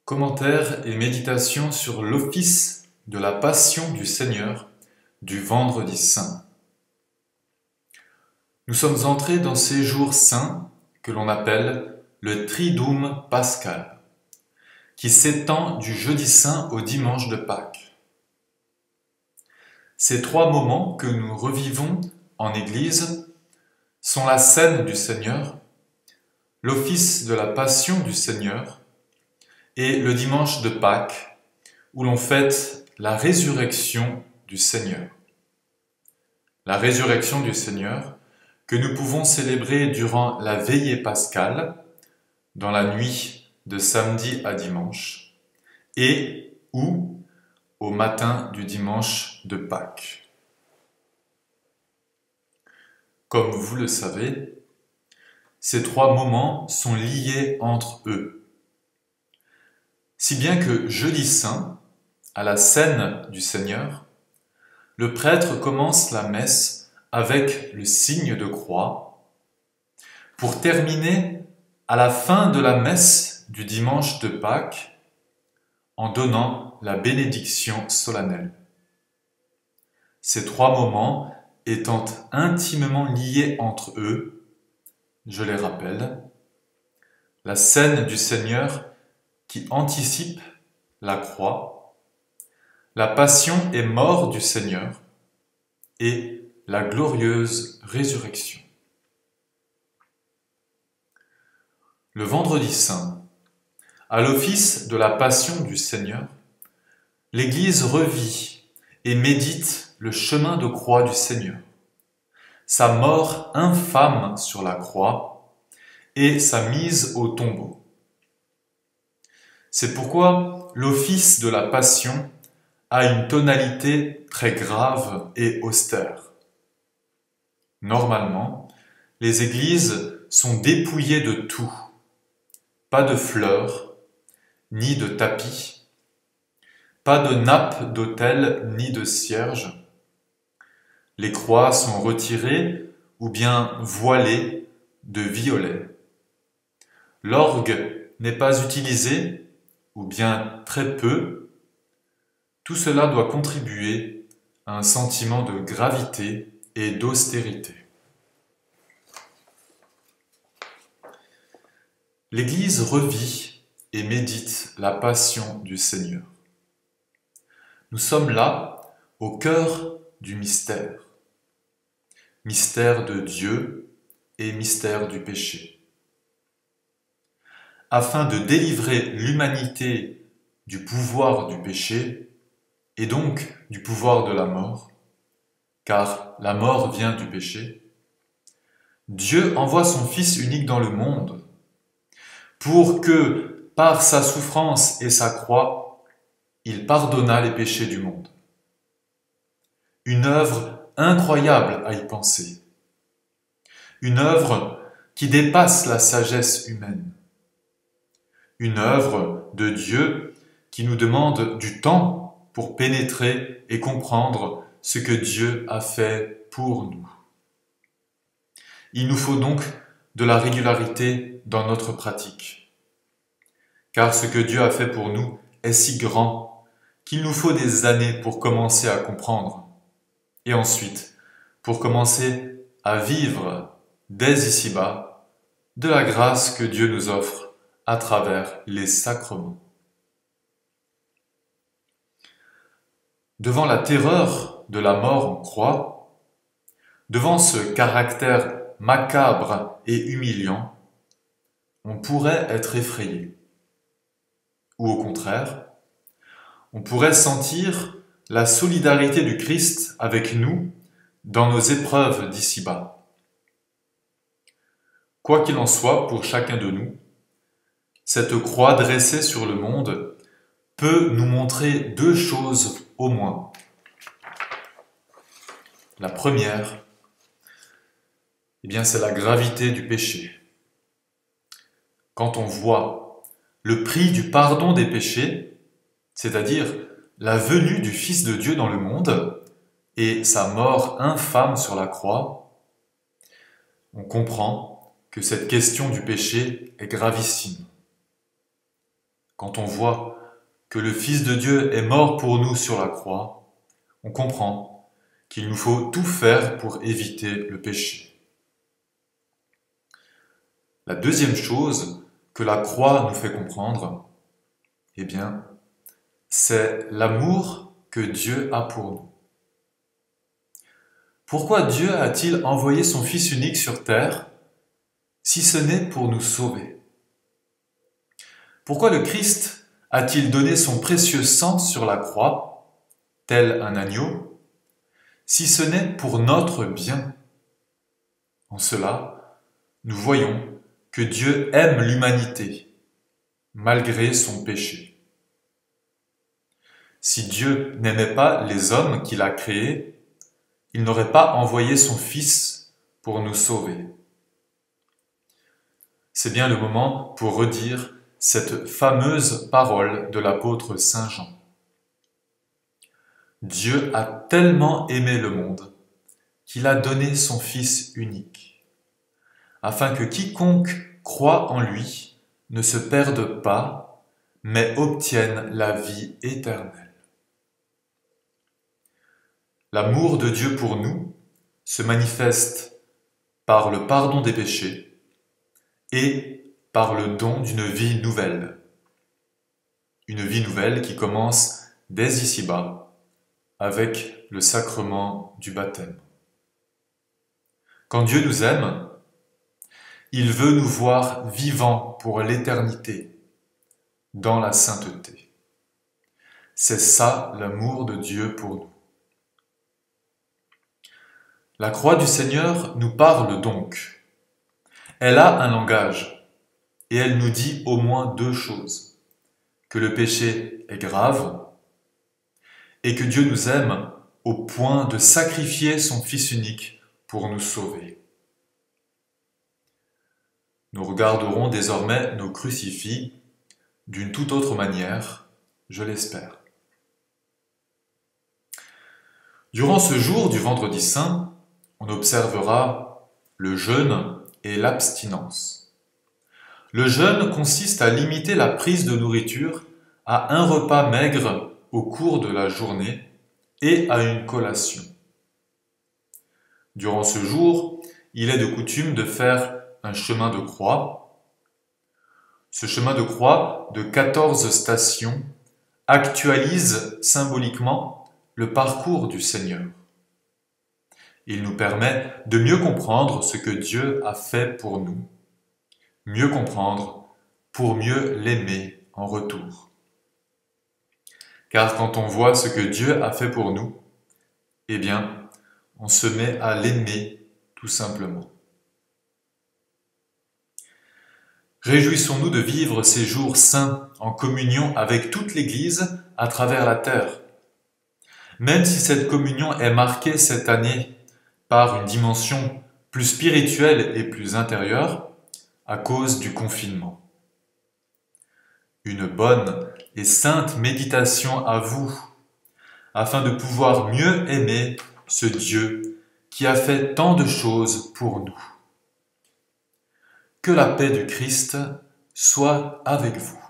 Commentaires et méditations sur l'office de la Passion du Seigneur du Vendredi Saint. Nous sommes entrés dans ces jours saints que l'on appelle le Triduum pascal, qui s'étend du jeudi saint au dimanche de Pâques. Ces trois moments que nous revivons en Église sont la scène du Seigneur, l'office de la Passion du Seigneur et le dimanche de Pâques, où l'on fête la résurrection du Seigneur. La résurrection du Seigneur que nous pouvons célébrer durant la veillée pascale, dans la nuit de samedi à dimanche, et ou au matin du dimanche de Pâques. Comme vous le savez, ces trois moments sont liés entre eux. Si bien que jeudi saint, à la scène du Seigneur, le prêtre commence la messe avec le signe de croix, pour terminer à la fin de la messe du dimanche de Pâques en donnant la bénédiction solennelle. Ces trois moments étant intimement liés entre eux, je les rappelle, la scène du Seigneur qui anticipe la croix, la passion et mort du Seigneur et la glorieuse résurrection. Le Vendredi Saint, à l'office de la Passion du Seigneur, l'Église revit et médite le chemin de croix du Seigneur, sa mort infâme sur la croix et sa mise au tombeau. C'est pourquoi l'office de la Passion a une tonalité très grave et austère. Normalement, les églises sont dépouillées de tout. Pas de fleurs, ni de tapis, pas de nappe d'autel, ni de cierge. Les croix sont retirées ou bien voilées de violet. L'orgue n'est pas utilisé, ou bien très peu. Tout cela doit contribuer à un sentiment de gravité et d'austérité. L'Église revit et médite la passion du Seigneur. Nous sommes là au cœur du mystère. Mystère de Dieu et mystère du péché. Afin de délivrer l'humanité du pouvoir du péché, et donc du pouvoir de la mort, car la mort vient du péché, Dieu envoie son Fils unique dans le monde, pour que, par sa souffrance et sa croix, il pardonnât les péchés du monde. Une œuvre incroyable à y penser. Une œuvre qui dépasse la sagesse humaine. Une œuvre de Dieu qui nous demande du temps pour pénétrer et comprendre ce que Dieu a fait pour nous. Il nous faut donc de la régularité dans notre pratique. Car ce que Dieu a fait pour nous est si grand qu'il nous faut des années pour commencer à comprendre. Et ensuite, pour commencer à vivre dès ici-bas de la grâce que Dieu nous offre à travers les sacrements. Devant la terreur de la mort en croix, devant ce caractère macabre et humiliant, on pourrait être effrayé. Ou au contraire, on pourrait sentir la solidarité du Christ avec nous dans nos épreuves d'ici-bas. Quoi qu'il en soit pour chacun de nous, cette croix dressée sur le monde peut nous montrer deux choses au moins. La première, c'est la gravité du péché. Quand on voit le prix du pardon des péchés, c'est-à-dire la venue du Fils de Dieu dans le monde et sa mort infâme sur la croix, on comprend que cette question du péché est gravissime. Quand on voit que le Fils de Dieu est mort pour nous sur la croix, on comprend qu'il nous faut tout faire pour éviter le péché. La deuxième chose que la croix nous fait comprendre, eh bien, c'est l'amour que Dieu a pour nous. Pourquoi Dieu a-t-il envoyé son Fils unique sur terre, si ce n'est pour nous sauver? Pourquoi le Christ a-t-il donné son précieux sang sur la croix, tel un agneau, si ce n'est pour notre bien? En cela, nous voyons que Dieu aime l'humanité, malgré son péché. Si Dieu n'aimait pas les hommes qu'il a créés, il n'aurait pas envoyé son Fils pour nous sauver. C'est bien le moment pour redire cette fameuse parole de l'apôtre Saint Jean. Dieu a tellement aimé le monde qu'il a donné son Fils unique, afin que quiconque croit en lui ne se perde pas, mais obtienne la vie éternelle. L'amour de Dieu pour nous se manifeste par le pardon des péchés et par le don d'une vie nouvelle. Une vie nouvelle qui commence dès ici-bas avec le sacrement du baptême. Quand Dieu nous aime, il veut nous voir vivants pour l'éternité, dans la sainteté. C'est ça l'amour de Dieu pour nous. La croix du Seigneur nous parle donc. Elle a un langage et elle nous dit au moins deux choses. Que le péché est grave et que Dieu nous aime au point de sacrifier son Fils unique pour nous sauver. Nous regarderons désormais nos crucifix d'une toute autre manière, je l'espère. Durant ce jour du Vendredi Saint, on observera le jeûne et l'abstinence. Le jeûne consiste à limiter la prise de nourriture à un repas maigre au cours de la journée et à une collation. Durant ce jour, il est de coutume de faire un chemin de croix. Ce chemin de croix de 14 stations actualise symboliquement le parcours du Seigneur. Il nous permet de mieux comprendre ce que Dieu a fait pour nous, mieux comprendre pour mieux l'aimer en retour. Car quand on voit ce que Dieu a fait pour nous, eh bien, on se met à l'aimer tout simplement. Réjouissons-nous de vivre ces jours saints en communion avec toute l'Église à travers la terre. Même si cette communion est marquée cette année par une dimension plus spirituelle et plus intérieure à cause du confinement. Une bonne et sainte méditation à vous, afin de pouvoir mieux aimer ce Dieu qui a fait tant de choses pour nous. Que la paix du Christ soit avec vous.